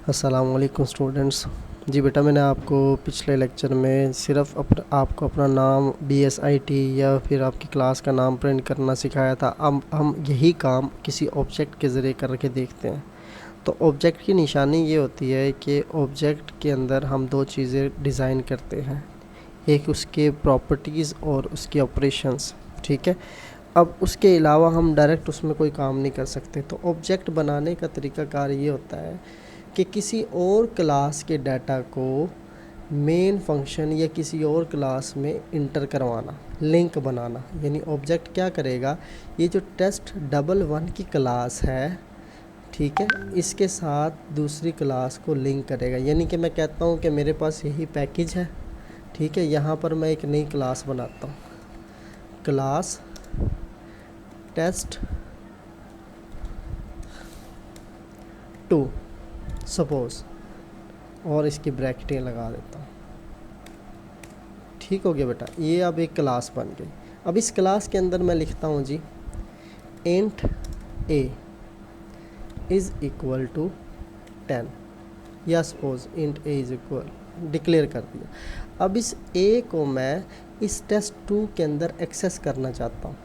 अस्सलामुअलैकुम स्टूडेंट्स। जी बेटा, मैंने आपको पिछले लेक्चर में सिर्फ आपको अपना नाम BSIT या फिर आपकी क्लास का नाम प्रिंट करना सिखाया था। अब हम यही काम किसी ऑब्जेक्ट के ज़रिए करके देखते हैं। तो ऑब्जेक्ट की निशानी ये होती है कि ऑब्जेक्ट के अंदर हम दो चीज़ें डिज़ाइन करते हैं, एक उसके प्रॉपर्टीज़ और उसके ऑपरेशंस। ठीक है, अब उसके अलावा हम डायरेक्ट उसमें कोई काम नहीं कर सकते। तो ऑब्जेक्ट बनाने का तरीक़ाकार ये होता है कि किसी और क्लास के डाटा को मेन फंक्शन या किसी और क्लास में इंटर करवाना, लिंक बनाना। यानी ऑब्जेक्ट क्या करेगा, ये जो test11 की क्लास है, ठीक है, इसके साथ दूसरी क्लास को लिंक करेगा। यानी कि मैं कहता हूँ कि मेरे पास यही पैकेज है, ठीक है, यहाँ पर मैं एक नई क्लास बनाता हूँ, क्लास test2 सपोज़, और इसकी ब्रैकेटें लगा देता हूँ। ठीक हो गया बेटा, ये अब एक क्लास बन गई। अब इस क्लास के अंदर मैं लिखता हूँ जी int a is equal to 10, या suppose int a is equal declare कर दिया। अब इस a को मैं इस test2 के अंदर एक्सेस करना चाहता हूँ।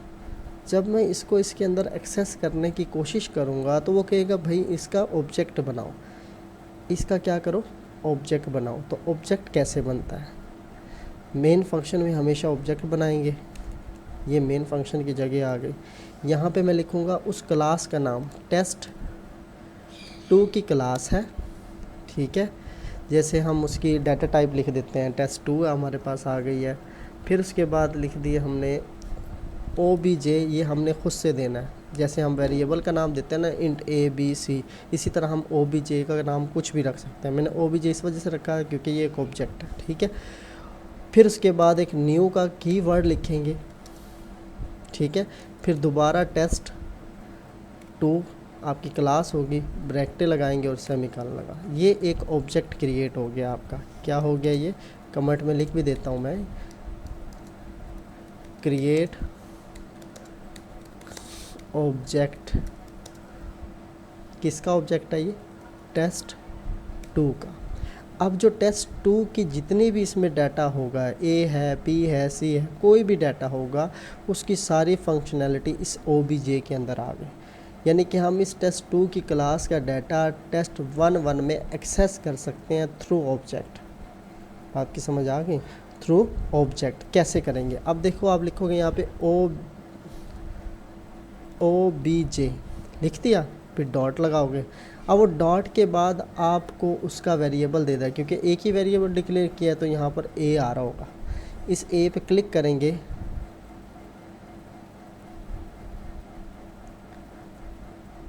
जब मैं इसको इसके अंदर एक्सेस करने की कोशिश करूँगा तो वो कहेगा भाई इसका ऑब्जेक्ट बनाओ, इसका क्या करो, ऑब्जेक्ट बनाओ। तो ऑब्जेक्ट कैसे बनता है, मेन फंक्शन में हमेशा ऑब्जेक्ट बनाएंगे। ये मेन फंक्शन की जगह आ गई। यहाँ पे मैं लिखूँगा उस क्लास का नाम, test2 की क्लास है, ठीक है। जैसे हम उसकी डाटा टाइप लिख देते हैं, test2 हमारे पास आ गई है। फिर उसके बाद लिख दिए हमने OBJ, ये हमने खुद से देना है। जैसे हम वेरिएबल का नाम देते हैं ना, इंट ABC, इसी तरह हम OBJ का नाम कुछ भी रख सकते हैं। मैंने OBJ इस वजह से रखा है क्योंकि ये एक ऑब्जेक्ट है, ठीक है। फिर उसके बाद एक न्यू का कीवर्ड लिखेंगे, ठीक है। फिर दोबारा test2 आपकी क्लास होगी, ब्रैकेटें लगाएंगे और सेमीकोलन लगा। ये एक ऑब्जेक्ट क्रिएट हो गया आपका। क्या हो गया, ये कमेंट में लिख भी देता हूँ मैं, क्रिएट ऑब्जेक्ट। किसका ऑब्जेक्ट है ये, test2 का। अब जो test2 की जितनी भी इसमें डाटा होगा, A है, P है, C है, कोई भी डाटा होगा, उसकी सारी फंक्शनैलिटी इस OBJ के अंदर आ गई। यानी कि हम इस test2 की क्लास का डाटा test11 में एक्सेस कर सकते हैं थ्रू ऑब्जेक्ट। आपकी समझ आ गई, थ्रू ऑब्जेक्ट कैसे करेंगे। अब देखो, आप लिखोगे यहाँ पे OBJ लिख दिया, फिर डॉट लगाओगे। अब वो डॉट के बाद आपको उसका वेरिएबल दे देगा, क्योंकि एक ही वेरिएबल डिक्लेयर किया है तो यहाँ पर A आ रहा होगा। इस A पे क्लिक करेंगे,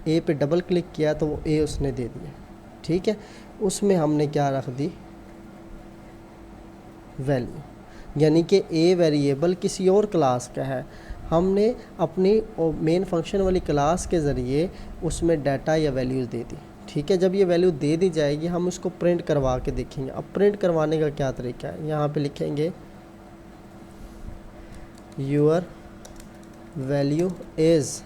A पे डबल क्लिक किया तो वो A उसने दे दिया, ठीक है। उसमें हमने क्या रख दी, वैल्यू। यानी कि A वेरिएबल किसी और क्लास का है, हमने अपनी मेन फंक्शन वाली क्लास के ज़रिए उसमें डाटा या वैल्यूज़ दे दी, ठीक है। जब ये वैल्यू दे दी जाएगी, हम उसको प्रिंट करवा के देखेंगे। अब प्रिंट करवाने का क्या तरीका है, यहाँ पे लिखेंगे योर वैल्यू इज़।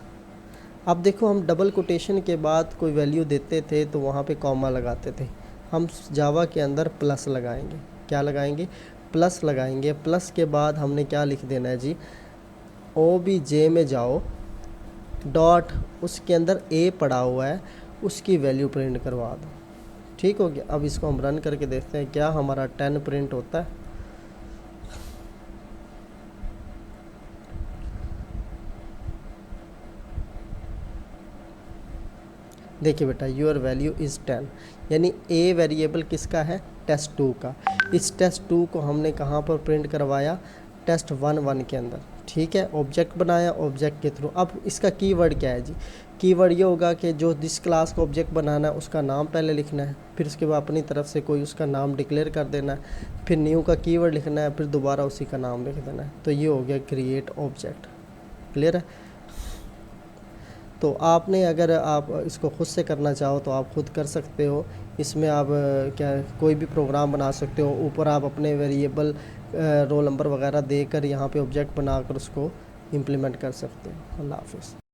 अब देखो, हम डबल कोटेशन के बाद कोई वैल्यू देते थे तो वहाँ पे कॉमा लगाते थे। हम जावा के अंदर प्लस लगाएंगे। क्या लगाएंगे, प्लस लगाएंगे। प्लस के बाद हमने क्या लिख देना है जी, OBJ में जाओ, डॉट, उसके अंदर A पड़ा हुआ है, उसकी वैल्यू प्रिंट करवा दो। ठीक हो गया। अब इसको हम रन करके देखते हैं क्या हमारा 10 प्रिंट होता है। देखिए बेटा, योर वैल्यू इज़ 10, यानी A वेरिएबल किसका है, test2 का। इस test2 को हमने कहाँ पर प्रिंट करवाया, test11 के अंदर, ठीक है। ऑब्जेक्ट बनाया, ऑब्जेक्ट के थ्रू। अब इसका कीवर्ड क्या है जी, कीवर्ड ये होगा कि जो जिस क्लास का ऑब्जेक्ट बनाना है उसका नाम पहले लिखना है, फिर उसके बाद अपनी तरफ से कोई उसका नाम डिक्लेयर कर देना है, फिर न्यू का कीवर्ड लिखना है, फिर दोबारा उसी का नाम लिख देना है। तो ये हो गया क्रिएट ऑब्जेक्ट। क्लियर है। तो आपने अगर आप इसको ख़ुद से करना चाहो तो आप ख़ुद कर सकते हो। इसमें आप क्या कोई भी प्रोग्राम बना सकते हो। ऊपर आप अपने वेरिएबल रोल नंबर वगैरह देकर यहाँ पे ऑब्जेक्ट बनाकर उसको इम्प्लीमेंट कर सकते हो। अल्लाह हाफ़िज़।